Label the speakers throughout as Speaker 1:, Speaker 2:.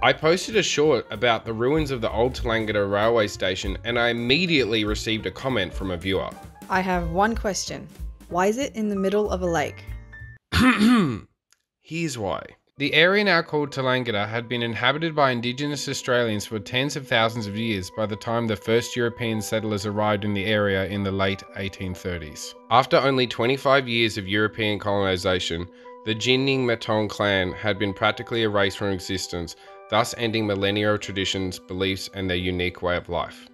Speaker 1: I posted a short about the ruins of the Old Tallangatta Railway station and I immediately received a comment from a viewer.
Speaker 2: I have one question. Why is it in the middle of a lake?
Speaker 1: Here's why. The area now called Tallangatta had been inhabited by indigenous Australians for tens of thousands of years by the time the first European settlers arrived in the area in the late 1830s. After only 25 years of European colonisation, the Ginning-Matong clan had been practically erased from existence, thus ending millennia of traditions, beliefs and their unique way of life.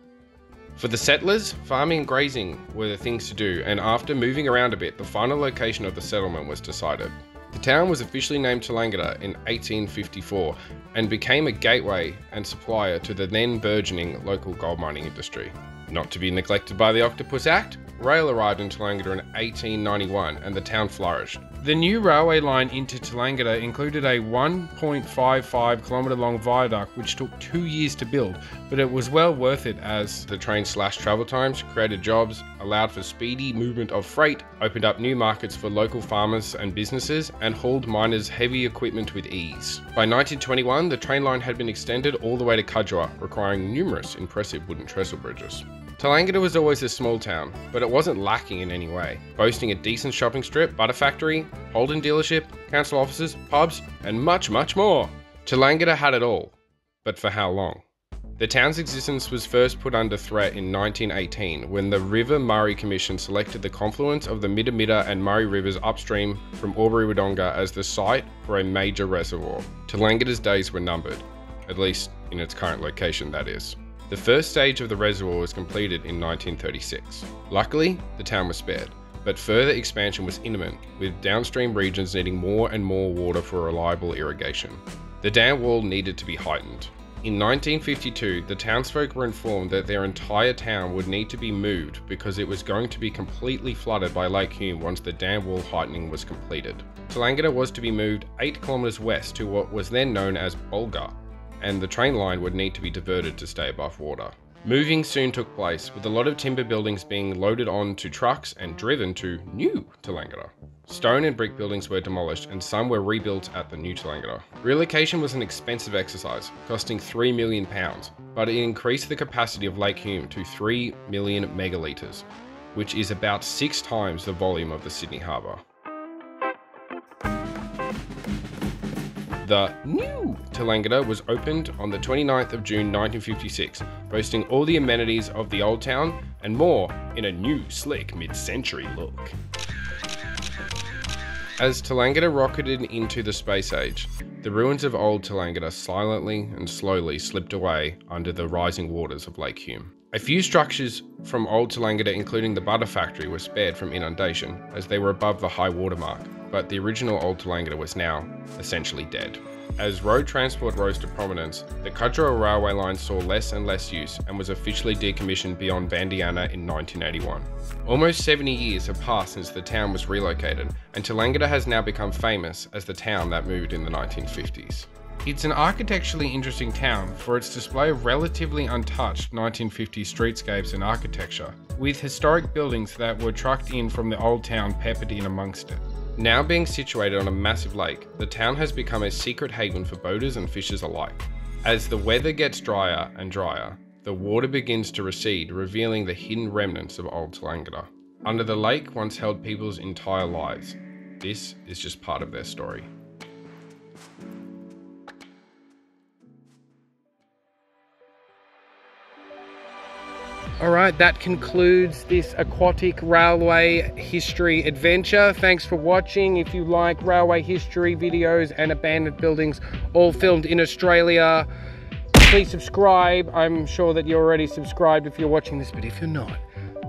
Speaker 1: For the settlers, farming and grazing were the things to do, and after moving around a bit, the final location of the settlement was decided. The town was officially named Tallangatta in 1854 and became a gateway and supplier to the then burgeoning local gold mining industry. Not to be neglected by the Octopus Act, rail arrived in Tallangatta in 1891 and the town flourished. The new railway line into Tallangatta included a 1.55 kilometre long viaduct which took 2 years to build, but it was well worth it as the train slashed travel times, created jobs, allowed for speedy movement of freight, opened up new markets for local farmers and businesses, and hauled miners' heavy equipment with ease. By 1921, the train line had been extended all the way to Cudgera, requiring numerous impressive wooden trestle bridges. Tallangatta was always a small town, but it wasn't lacking in any way, boasting a decent shopping strip, butter factory, Holden dealership, council offices, pubs, and much, much more. Tallangatta had it all, but for how long? The town's existence was first put under threat in 1918 when the River Murray Commission selected the confluence of the Midamidda and Murray rivers upstream from Albury-Wodonga as the site for a major reservoir. Tallangatta's days were numbered, at least in its current location, that is. The first stage of the reservoir was completed in 1936. Luckily, the town was spared, but further expansion was imminent, with downstream regions needing more and more water for reliable irrigation. The dam wall needed to be heightened. In 1952, the townsfolk were informed that their entire town would need to be moved because it was going to be completely flooded by Lake Hume once the dam wall heightening was completed. Tallangatta was to be moved 8 kilometres west to what was then known as Bulga, and the train line would need to be diverted to stay above water. Moving soon took place, with a lot of timber buildings being loaded onto trucks and driven to new Tallangatta. Stone and brick buildings were demolished and some were rebuilt at the new Tallangatta. Relocation was an expensive exercise, costing £3 million, but it increased the capacity of Lake Hume to 3 million megalitres, which is about 6 times the volume of the Sydney Harbour. The new Tallangatta was opened on the 29th of June 1956, boasting all the amenities of the old town and more in a new, slick, mid-century look. As Tallangatta rocketed into the space age, the ruins of Old Tallangatta silently and slowly slipped away under the rising waters of Lake Hume. A few structures from Old Tallangatta, including the butter factory, were spared from inundation as they were above the high water mark, but the original Old Tallangatta was now essentially dead. As road transport rose to prominence, the Cudgera railway line saw less and less use and was officially decommissioned beyond Bandiana in 1981. Almost 70 years have passed since the town was relocated, and Tallangatta has now become famous as the town that moved in the 1950s. It's an architecturally interesting town for its display of relatively untouched 1950s streetscapes and architecture, with historic buildings that were trucked in from the old town peppered in amongst it. Now being situated on a massive lake, the town has become a secret haven for boaters and fishers alike. As the weather gets drier and drier, the water begins to recede, revealing the hidden remnants of Old Tallangatta. Under the lake once held people's entire lives. This is just part of their story. Alright, that concludes this aquatic railway history adventure. Thanks for watching. If you like railway history videos and abandoned buildings all filmed in Australia, please subscribe. I'm sure that you're already subscribed if you're watching this, but if you're not,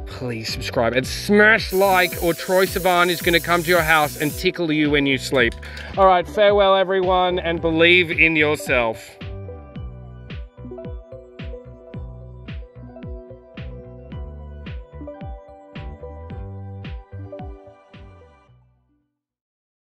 Speaker 1: please subscribe and smash like, or Troy Sivan is going to come to your house and tickle you when you sleep. Alright, farewell everyone, and believe in yourself.